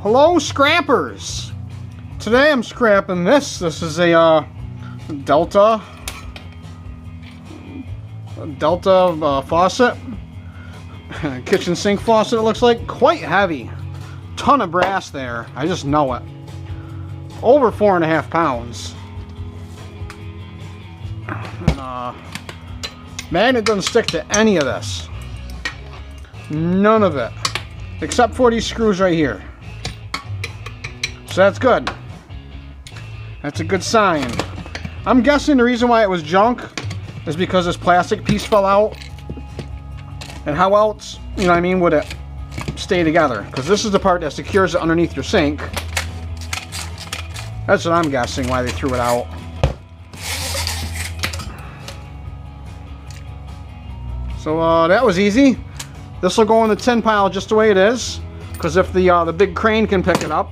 Hello, scrappers! Today I'm scrapping this. This is a Delta faucet. Kitchen sink faucet, it looks like. Quite heavy. Ton of brass there. I just know it. Over 4.5 pounds. And, magnet doesn't stick to any of this. None of it. Except for these screws right here. So that's good. That's a good sign. I'm guessing the reason why it was junk is because this plastic piece fell out. And how else, you know what I mean, would it stay together? Because this is the part that secures it underneath your sink. That's what I'm guessing why they threw it out. So that was easy. This will go in the tin pile just the way it is. Because if the big crane can pick it up,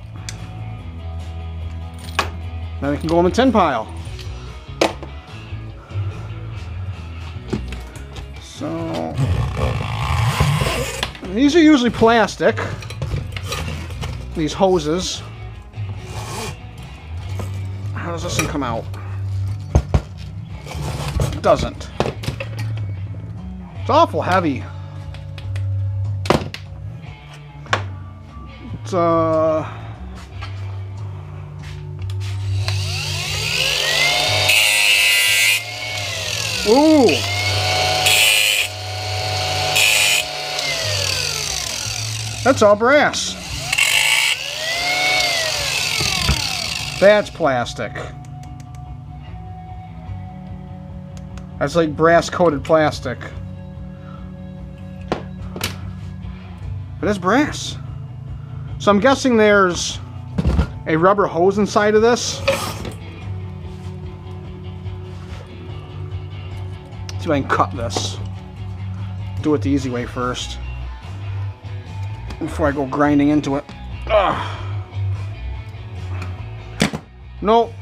then it can go in the tin pile. So these are usually plastic. These hoses. How does this one come out? It doesn't. It's awful heavy. It's ooh. That's all brass. That's plastic. That's like brass coated plastic. But it's brass. So I'm guessing there's a rubber hose inside of this. See if I can cut this. Do it the easy way first. Before I go grinding into it. Ugh. Nope.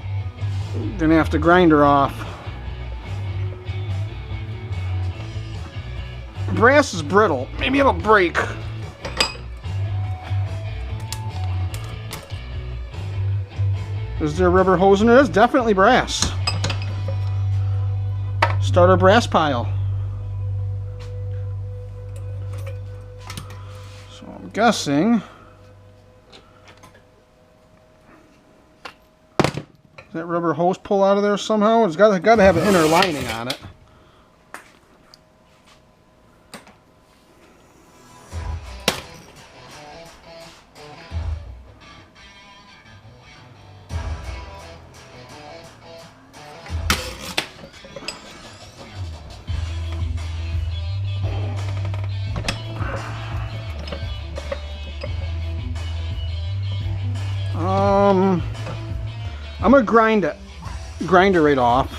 Gonna have to grind her off. Brass is brittle. Maybe it'll break. Is there a rubber hose in there? That's definitely brass. Start our brass pile. So I'm guessing that rubber hose pull out of there somehow. It's got to have an inner lining on it. I'm gonna grind it right off.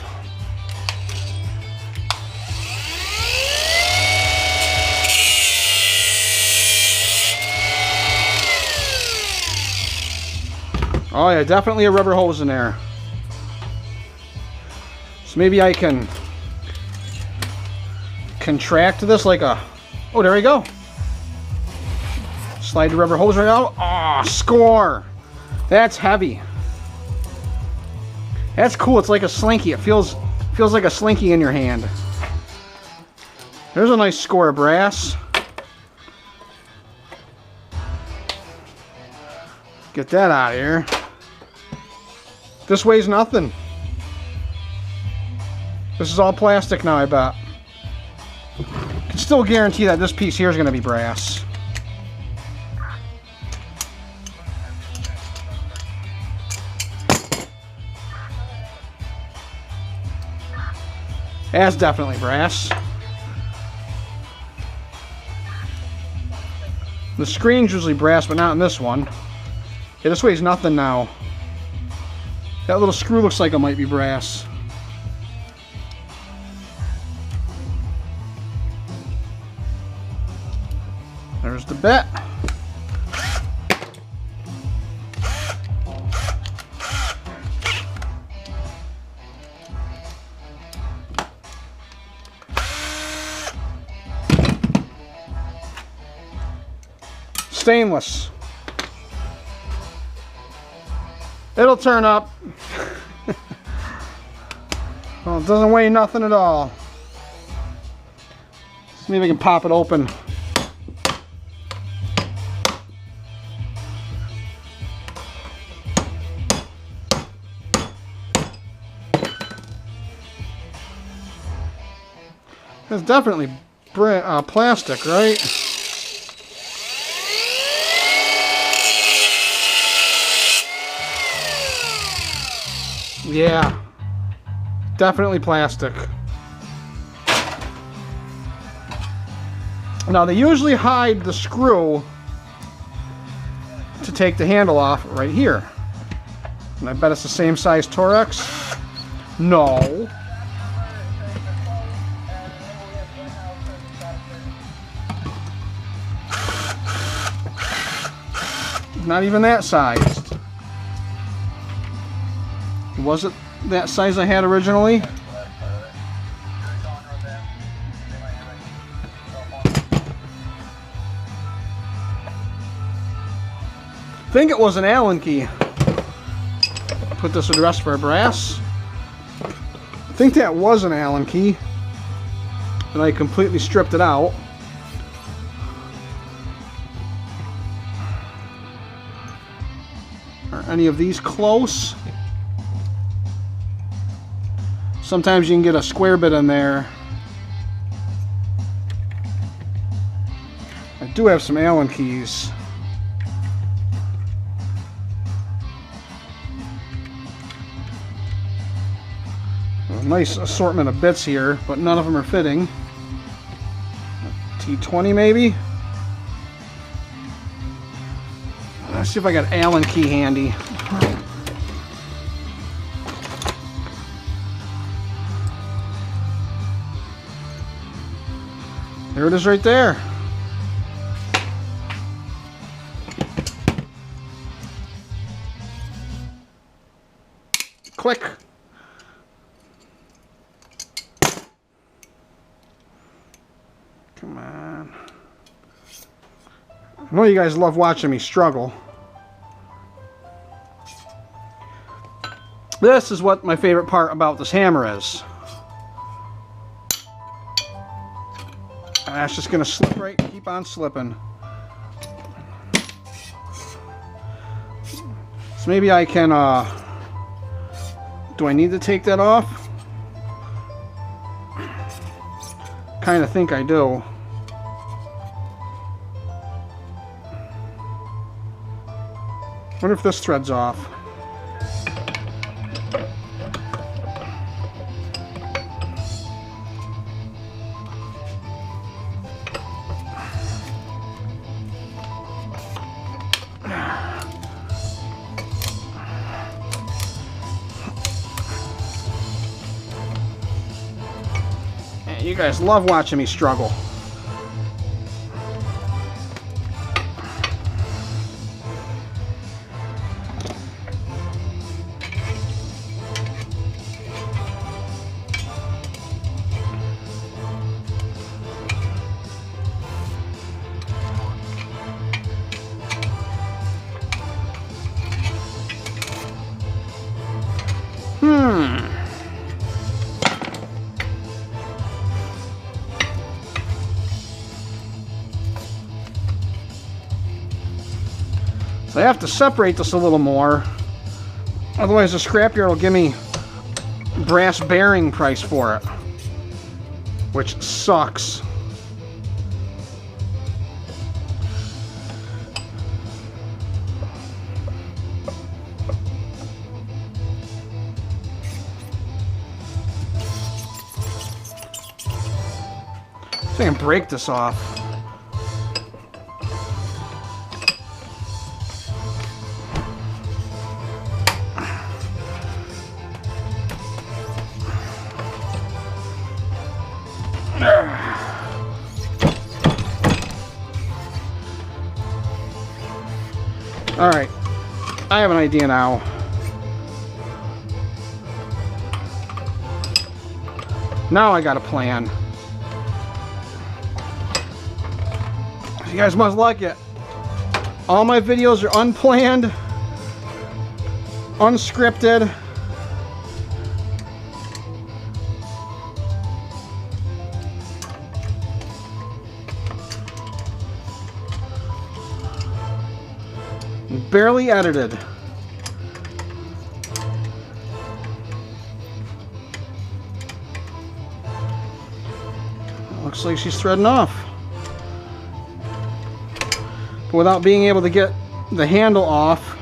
Oh yeah, definitely a rubber hose in there. So maybe I can contract this like a, oh, there we go. Slide the rubber hose right out. Oh, score. That's heavy. That's cool. It's like a slinky. It feels like a slinky in your hand. There's a nice score of brass. Get that out of here. This weighs nothing. This is all plastic now, I bet. Can still guarantee that this piece here is going to be brass. That's definitely brass. The screen's usually brass, but not in this one. Yeah, this weighs nothing now. That little screw looks like it might be brass. There's the bit. Stainless. It'll turn up. Well, it doesn't weigh nothing at all. So maybe I can pop it open. It's definitely plastic, right? Yeah, definitely plastic. Now they usually hide the screw to take the handle off right here. And I bet it's the same size Torex. No. Not even that sized. Was it that size I had originally? I think it was an Allen key. Put this with rest for brass. I think that was an Allen key. And I completely stripped it out. Are any of these close? Sometimes you can get a square bit in there. I do have some Allen keys. A nice assortment of bits here, but none of them are fitting. T20 maybe? Let's see if I got Allen key handy. There it is right there. Click. Come on. I know you guys love watching me struggle. This is what my favorite part about this hammer is. That's just going to slip right, keep on slipping. So maybe I can, do I need to take that off? Kind of think I do. Wonder if this thread's off. You guys love watching me struggle. So I have to separate this a little more, otherwise the scrapyard will give me brass bearing price for it, which sucks. I can break this off. Alright, I have an idea now. Now I got a plan. You guys must like it. All my videos are unplanned. unscripted. Barely edited. Looks like she's threading off. But without being able to get the handle off,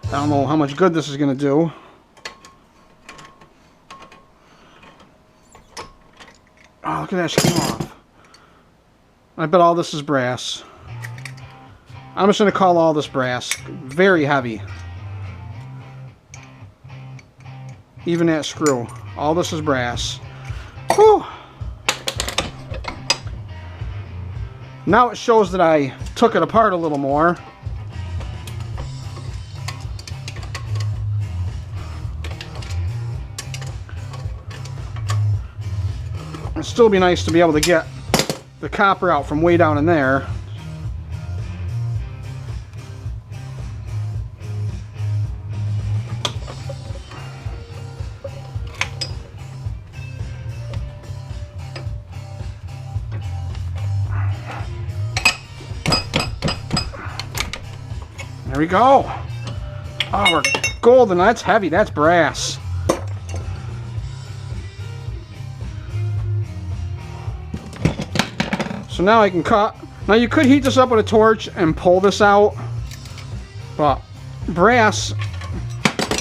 I don't know how much good this is going to do. Oh, look at that, she came off. I bet all this is brass. I'm just going to call all this brass. Very heavy. Even that screw. All this is brass. Whew. Now it shows that I took it apart a little more. It'd still be nice to be able to get the copper out from way down in there. There we go. Oh, we're golden. That's heavy. That's brass. So now I can cut. Now you could heat this up with a torch and pull this out, but brass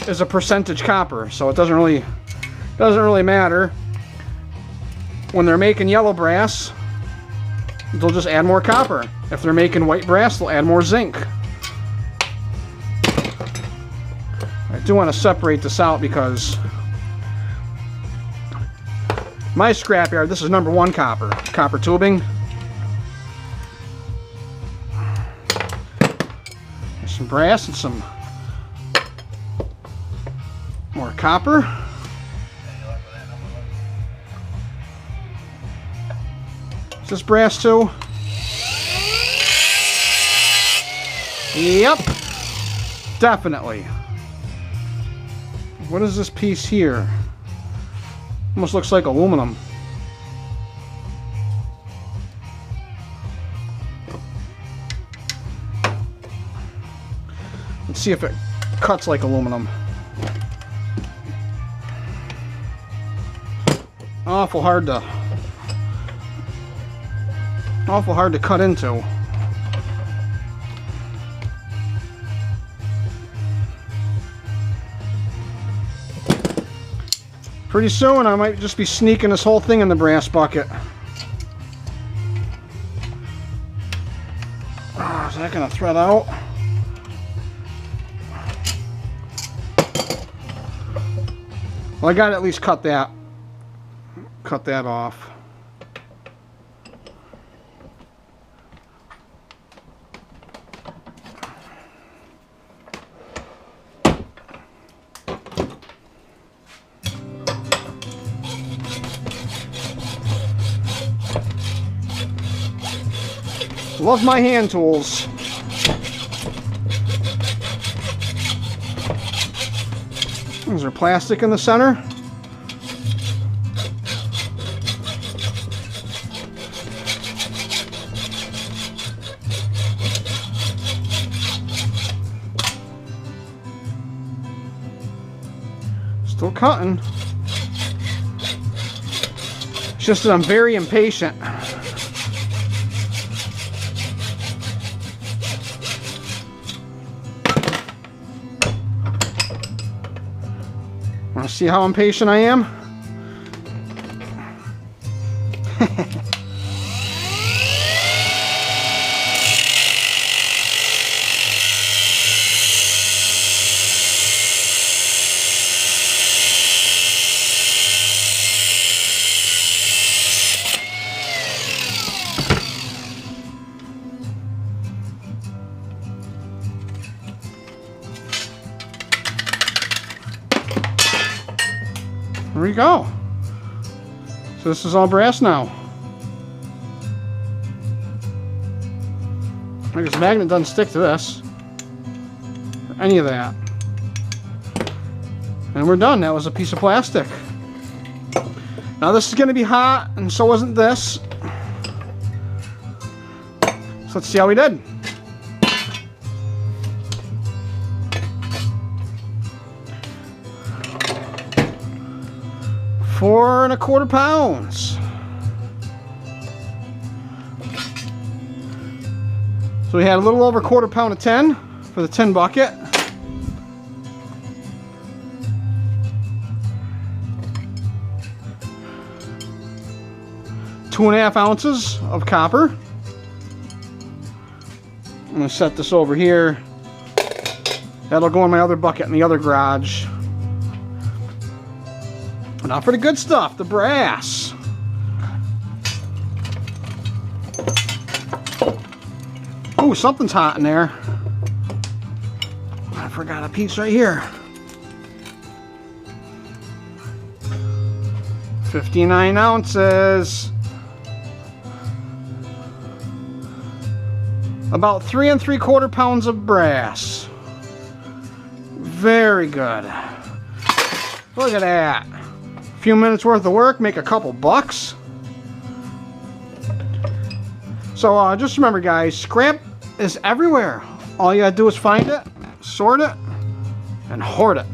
is a percentage copper, so it doesn't really matter. When they're making yellow brass, they'll just add more copper. If they're making white brass, they'll add more zinc. I do want to separate this out because my scrapyard, this is #1 copper tubing. There's some brass and some more copper. Is this brass too? Yep, definitely. What is this piece here? Almost looks like aluminum. Let's see if it cuts like aluminum. Awful hard to cut into. Pretty soon I might just be sneaking this whole thing in the brass bucket. Oh, is that gonna thread out? Well, I gotta at least cut that off. Love my hand tools. Is there plastic in the center? Still cutting. It's just that I'm very impatient. Want to see how impatient I am? There we go. So this is all brass now. Because the magnet doesn't stick to this. Or any of that. And we're done. That was a piece of plastic. Now this is going to be hot, and so isn't this. So let's see how we did. Four and a quarter pounds. So we had a little over a quarter pound of tin for the tin bucket. Two and a half ounces of copper. I'm going to set this over here. That'll go in my other bucket in the other garage. Now for the good stuff, the brass. Ooh, something's hot in there. I forgot a piece right here. 59 ounces. About 3 3/4 pounds of brass. Very good. Look at that. A few minutes worth of work, make a couple bucks. So just remember guys, scrap is everywhere. All you gotta do is find it, sort it, and hoard it.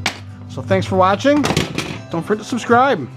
So thanks for watching. Don't forget to subscribe.